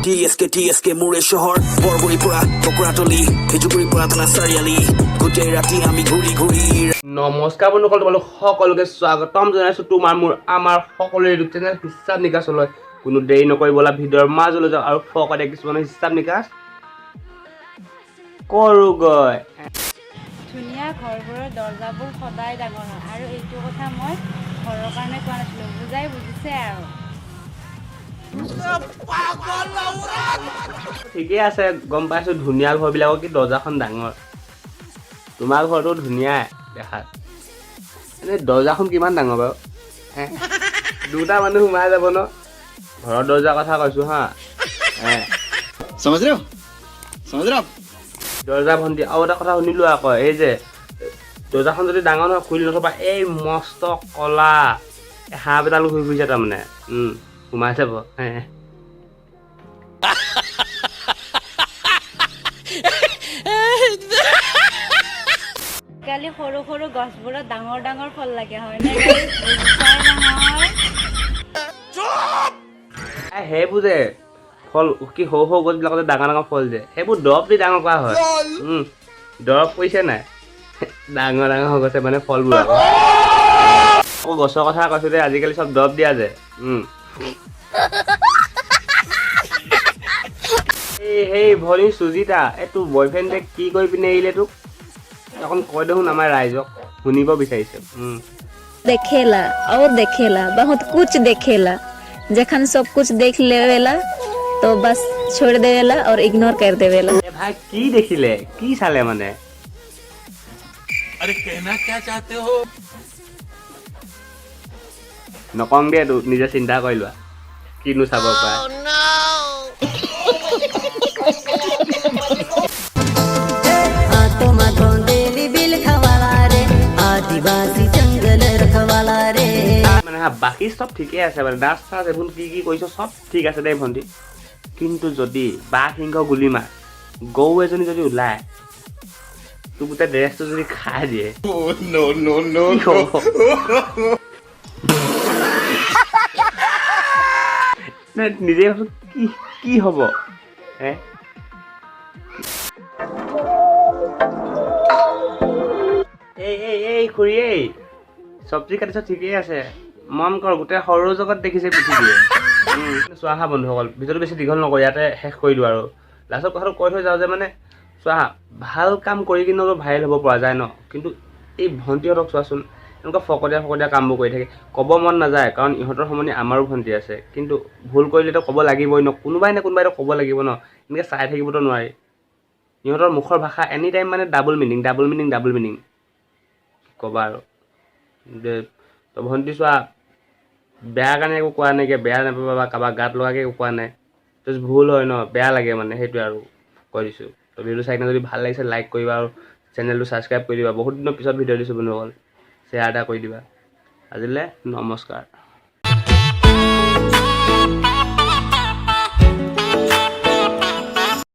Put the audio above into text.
TSK মোৰে চহৰ বৰবৰী পৰা টকৰাতলি হেজুগুৰি পৰা থানা চাৰিআলি গোটেই ৰাতি আমি ঘূৰি ঘূৰি নমস্কাৰ বন্ধুসকল, তোমালোক সকলোকে স্বাগতম জনাইছোঁ তোমাৰ মোৰ আমাৰ সকলোৰে ইউটিউব চেনেল হিচাপ নিকাচলৈ। কোনো দেৰি নকৰি ব'লা ভিডিঅ'ৰ মাজলৈ যাওঁ আৰু ফকতে কিছুমানৰ হিচাপ নিকাচ কৰোঁগৈ। ধুনীয়া ঘৰবোৰৰ দৰ্জাবোৰ সদায় ডাঙৰ হয় আৰু এইটো কথা মই ঘৰৰ কাৰণে কোৱা নাছিলোঁ, বুজাই বুজিছে আৰু। ঠিকেই আছে, গম পাইছোঁ ধুনীয়া ঘৰবিলাকৰ কি দৰ্জাখন ডাঙৰ। তোমাৰ ঘৰটো ধুনীয়াই দেখাত, এনেই দৰ্জাখন কিমান ডাঙৰ বাৰু? দুটা মানুহ সোমাই যাব ন? ঘৰৰ দৰ্জাৰ কথা কৈছোঁ হা। দৰ্জা ভণ্টি আৰু এটা কথা শুনিলোঁ আকৌ, এই যে দৰ্জাখন যদি ডাঙৰ নহয় খুলি নথবা এই মস্ত কলা সাপ এডাল ঘূৰি ফুৰিছে তাৰমানে সোমাই যাব। আজিকালি সৰু সৰু গছবোৰত ডাঙৰ ডাঙৰ ফল লাগে হয় নে guys? বুজিছাই নহয়? সেইবোৰ যে ফল কি সৰু সৰু গছবিলাকতে ডাঙৰ ডাঙৰ ফল যে সেইবোৰ দৰৱ দি ডাঙৰ কৰা হয়। দৰৱ পৰিছে নাই? ডাঙৰ ডাঙৰ হৈ গৈছে মানে ফলবোৰ। আকৌ গছৰ কথা কৈছোঁ যে আজিকালি চব দৰৱ দিয়া যে। সেই ভনী সুজিতা, এই তোৰ বয়ফ্ৰেণ্ডে কি কৰি পিনে এৰিলে তোক? অকণ কৈ দেখোন আমাৰ ৰাইজক, শুনিব বিচাৰিছে। देखेला और देखेला बहुत कुछ देखेला, जखन सब कुछ देख लेवेला तो बस छोड़ देवेला और इग्नोर कर देवेला। ভাই কি দেখিলে, কি চালে মানে? अरे कहना क्या चाहते हो? নকং দে, তোৰ নিজে চিন্তা কৰি লোৱা কিনো চাব পাৰে। মানে বাকী চব ঠিকেই আছে মানে, ডান্স চান্স এইবোৰ কি কি কৰিছ চব ঠিক আছে দেই ভণ্টি, কিন্তু যদি বাঘ সিংহ গুলি মাৰ গৰু এজনী যদি ওলায় তোৰ গোটেই ড্ৰেছটো যদি খাই দিয়ে কি হ'ব? নিজে ভাবচোন কি হ'ব? এই খুৰী, এই চব্জি কাটিছ ঠিকেই আছে, মন কৰ গোটেই সৰু জগত দেখিছে পৃথিৱীয়ে। চোৱা হা বন্ধুসকল, ভিডিঅ'টো বেছি দীঘল নকৰি ইয়াতে শেষ কৰি দিওঁ আৰু লাষ্টৰ কথাটো কৈ থৈ যাওঁ যে মানে চোৱা, ভাল কাম কৰি কিনে অলপ ভাইৰেল হ'ব পৰা যায় ন, কিন্তু এই ভণ্টিহঁতক চোৱাচোন এনেকুৱা ফকতীয়া কামবোৰ কৰি থাকে, ক'ব মন নাযায় কাৰণ ইহঁতৰ সমনি আমাৰো ভণ্টি আছে, কিন্তু ভুল কৰিলেতো ক'ব লাগিবই ন, কোনোবাইতো ক'ব লাগিব ন, এনেকৈ চাই থাকিবতো নোৱাৰি। ইহঁতৰ মুখৰ ভাষা এনি টাইম মানে ডাবল মিনিং ক'বা আৰু যে তো ভণ্টি চোৱা, বেয়া কাৰণে একো কোৱা নাই, বেয়া নাপাবা বা কাৰোবাক গাত লগাকৈ একো কোৱা নাই, তো ভুল হয় ন, বেয়া লাগে মানে, সেইটোৱে আৰু কৈ দিছোঁ। তো ভিডিঅ'টো চাই কিনে যদি ভাল লাগিছে লাইক কৰিবা আৰু চেনেলটো ছাবস্ক্ৰাইব কৰি দিবা। বহুত দিনৰ পিছত ভিডিঅ' দিছোঁ বন্ধুসকল, শ্বেয়াৰ এটা কৰি দিবা। আজিলৈ নমস্কাৰ।